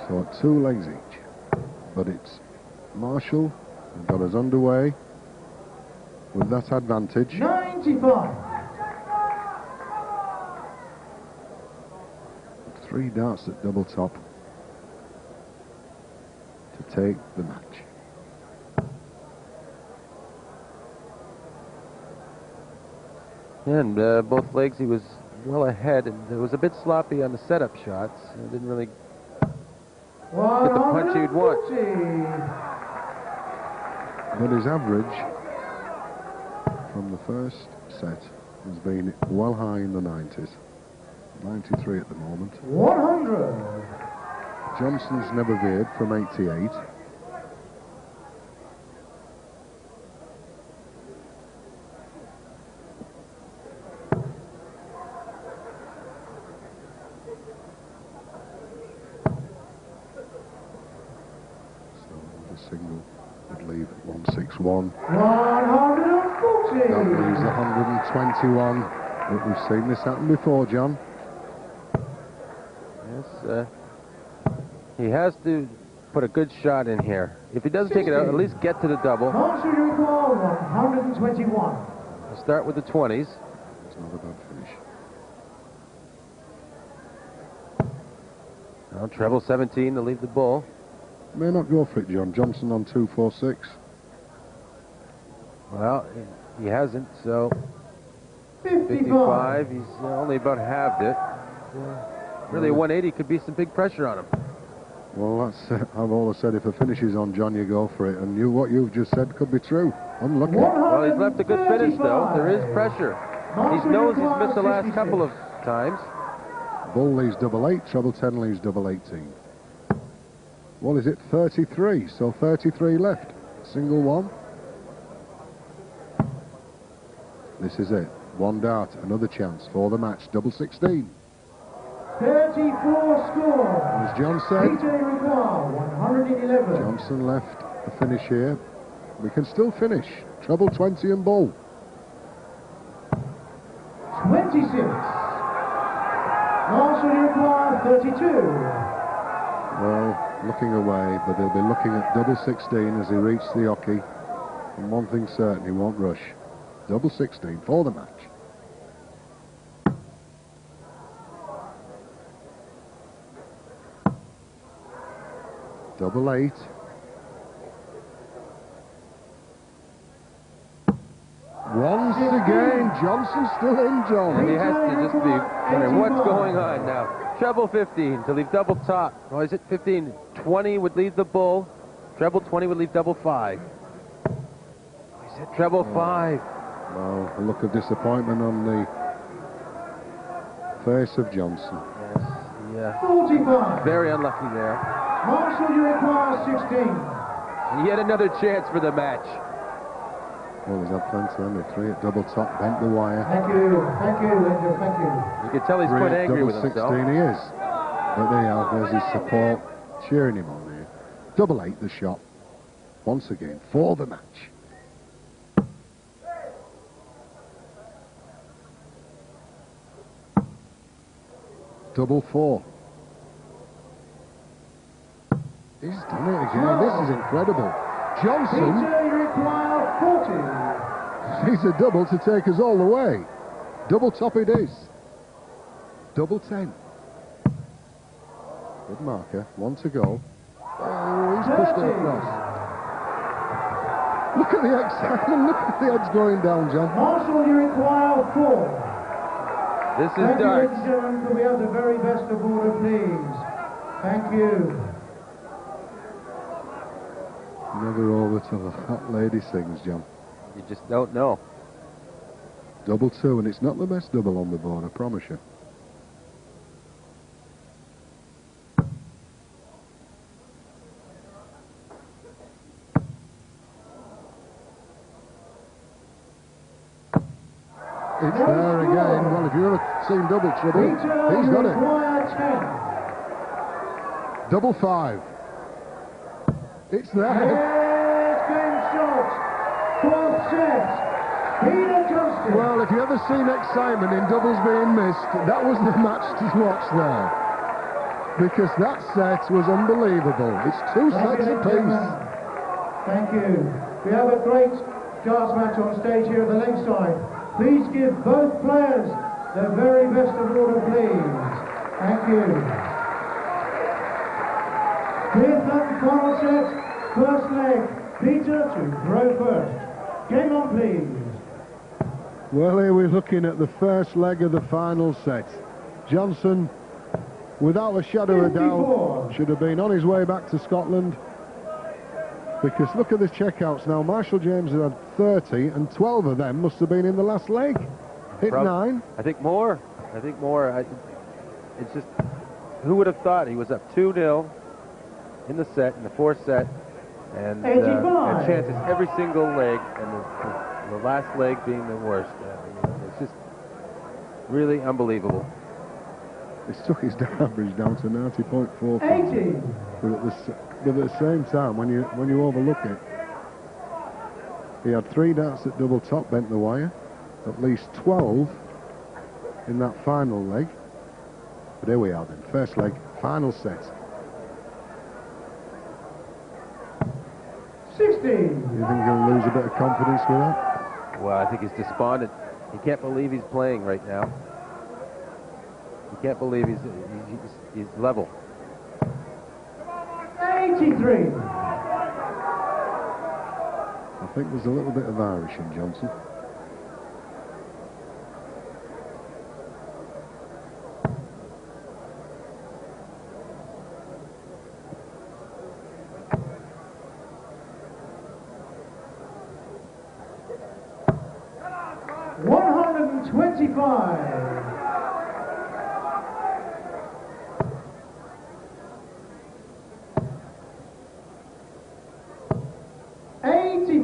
So at 2 legs each. But it's Marshall who got us underway with that advantage. 95. 3 darts at double top to take the match. And both legs he was well ahead, and it was a bit sloppy on the setup shots. It didn't really get the punch you'd want. But his average from the first set has been well high in the 90s. 93 at the moment. 100. Johnson's never veered from 88. So the single would leave 161. 140. That leaves 121. But we've seen this happen before, John. Yes, he has to put a good shot in here. If he doesn't take it out, at least get to the double. Marshall, you require 121. We'll start with the 20s. It's not a bad finish. Now, treble 17 to leave the bull. May not go for it, John. Johnson on 246. Well, he hasn't, so 55. He's only about halved it. Really, a 180 could be some big pressure on him. Well, that's I've always said if a finish is on, John, you go for it. And what you've just said could be true. Unlucky. Well, he's left a good finish, though. There is pressure. He knows he's missed the last couple of times. Bull leaves double 8, treble 10 leaves double 18. What is it? 33, so 33 left. Single one. This is it. One dart, another chance for the match. Double 16. 34 score. As John said, Peter require 111. Johnson left the finish here. We can still finish. Treble 20 and Bull. 26. Marshall require 32. Well, looking away, but they'll be looking at double 16 as he reaches the hockey. And one thing's certain, he won't rush. Double 16 for the match. Double 8. Once again, Johnson's still in, John. And he has to just be wondering what's going on now. Treble 15 to leave double top. Oh, is it 15? 20 would leave the Bull. Treble 20 would leave double 5. He said treble 5. Well, a look of disappointment on the face of Johnson. Yes, yeah. 45. Very unlucky there. Marshall, you require 16. And yet another chance for the match. Well, he's had plenty, hasn't he? 3 at double top, bent the wire. Thank you, Linda, thank you. You can tell he's 3 quite at angry double with 16 himself. he is. But there you are, there's his support, cheering him on there. Double 8 the shot. Once again, for the match. Double 4. He's done it again. This is incredible. Johnson Peter, you require 40. needs a double to take us all the way. Double top it is. Double 10. Good marker. 1 to go. Oh, he's pushed it across. Look at the excitement. Look at the heads going down, John. Marshall, you require 4. This is Thank you, darts. ladies and gentlemen. Could we have the very best of order, please? Thank you. Never over till the hot lady sings, John. You just don't know. Double 2, and it's not the best double on the board, I promise you. It's there again. Well, if you've ever seen double trouble, Peter, he's you got it. require 10. Double 5. It's there. Yes, game shot. 4th set. Peter Johnstone. Well, if you ever seen excitement in doubles being missed, that was the match to watch there. Because that set was unbelievable. It's 2 sets apiece. Thank you. We have a great darts match on stage here at the lakeside. Please give both players the very best of order, please. Thank you. 5th and final set, first leg. Peter to throw first. Game on, please. Well, here we're looking at the first leg of the final set. Johnson, without a shadow of doubt, should have been on his way back to Scotland. Because look at the checkouts now. Marshall James had 30, and 12 of them must have been in the last leg. Hit 9. I think more. It's just, who would have thought he was up 2-0 in the set, in the 4th set, and had chances every single leg, and the last leg being the worst. It's just really unbelievable. This took his average down to 90.4. 80. But at the same time, when you overlook it, he had 3 darts at double top, bent the wire, at least 12 in that final leg. But here we are then, first leg, final set. 60. You think he'll lose a bit of confidence with that? Well, I think he's despondent. He can't believe he's playing right now. He can't believe he's level. 83. I think there's a little bit of Irish in Johnson.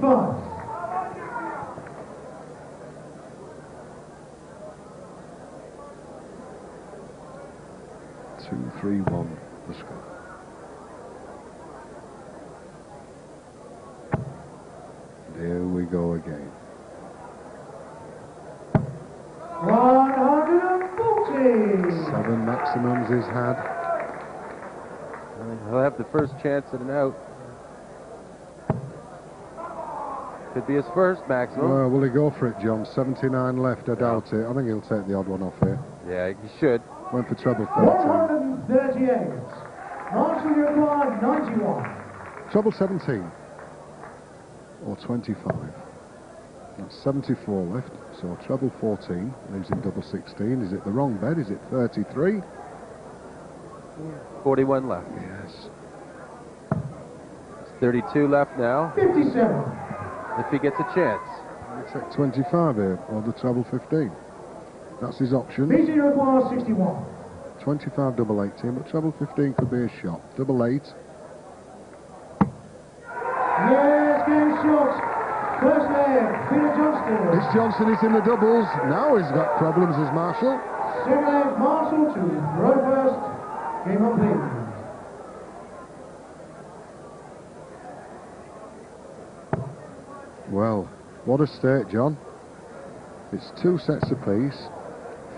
25. 2-3-1 the score. Here we go again. 140. 7 maximums he's had. He'll have the first chance at an out. Could be his first maximum. Well, will he go for it, John? 79 left, I doubt it. I think he'll take the odd one off here. Yeah, he should. Went for treble 13. 138. Marshall, you require 91. Treble 17. Or 25. That's 74 left, so treble 14, leaves him double 16. Is it the wrong bet? Is it 33? 41 left. Yes. It's 32 left now. 57. If he gets a chance. He'll take 25 here, or the treble 15. That's his option. Peter, you require 61. 25 double 18, but treble 15 could be a shot. Double 8. Yes, game shot. First leg, Peter Johnstone. This Johnson is in the doubles. Now he's got problems as Marshall. Second leg, Marshall to row first. Game on, please. Well, what a stake, John. It's 2 sets apiece.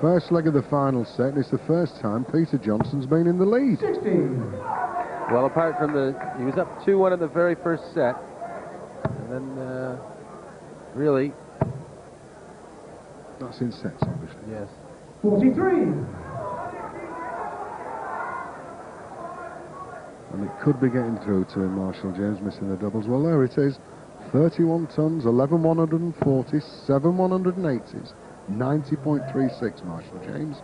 First leg of the final set, and it's the first time Peter Johnson's been in the lead. 16. Well, apart from he was up 2-1 in the very first set. And then, really... That's in sets, obviously. Yes. 43. And it could be getting through to him, Marshall James, missing the doubles. Well, there it is. 31 tons, 11 140, 7 180s, 90.36, Marshall James.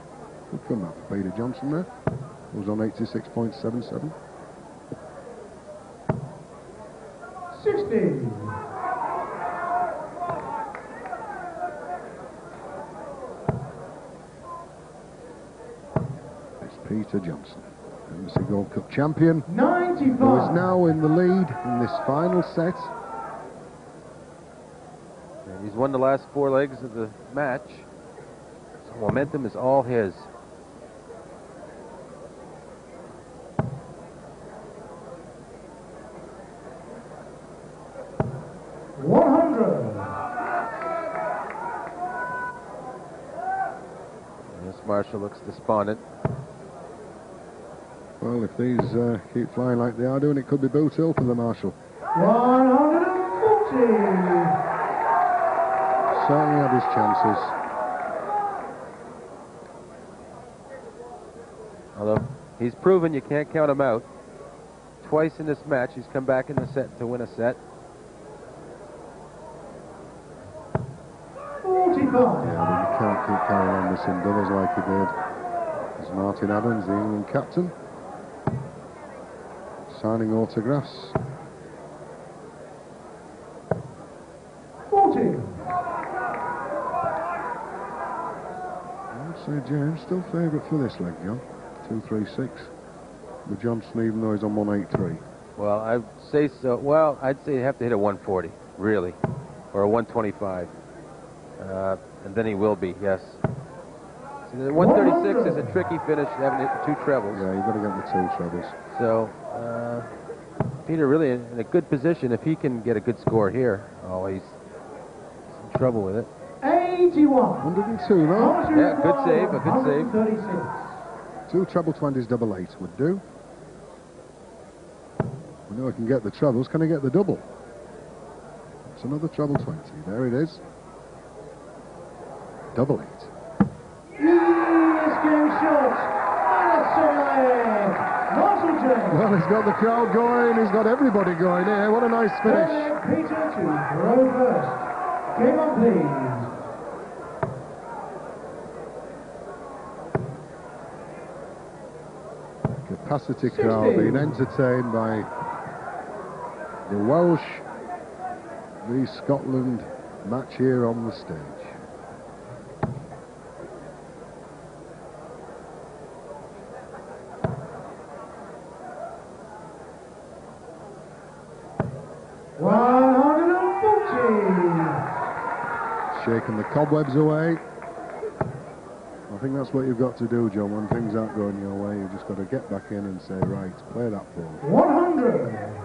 Good come up for Peter Johnson there. He was on 86.77. 60. It's Peter Johnson, Embassy Gold Cup champion, 95. who is now in the lead in this final set. And he's won the last 4 legs of the match. So momentum is all his. Marshall looks despondent. Well, if these keep flying like they are doing, it could be boot hill for the Marshall. 140. Certainly had his chances. Although he's proven you can't count him out. Twice in this match, he's come back in the set to win a set. 45. Yeah, but you can't keep carrying on missing doubles like he did. There's Martin Adams, the England captain, signing autographs. 40. I'd say James still favourite for this leg, John. 2-3-6. With Johnson, even though he's on 183. Well, I'd say so. Well, I'd say you have to hit a 140, really, or a 125. And then he will be, yes. So the 136 is a tricky finish, having hit 2 trebles. Yeah, you've got to get the 2 trebles. So, Peter really in a good position if he can get a good score here. Oh, he's in trouble with it. 81. 102, though. Yeah, good save, a good save. 136. 2 treble 20s, double 8 would do. We know he can get the trebles. Can he get the double? It's another treble 20. There it is. Double 8. Yes, game shot. And a solid. Marshall James. Well, he's got the crowd going. He's got everybody going here. What a nice finish. Peter to row first. Game on, please. Capacity crowd being entertained by the Welsh v Scotland match here on the stage. shaking the cobwebs away. I think that's what you've got to do, John. When things aren't going your way, you've just got to get back in and say, right, play that ball. 100.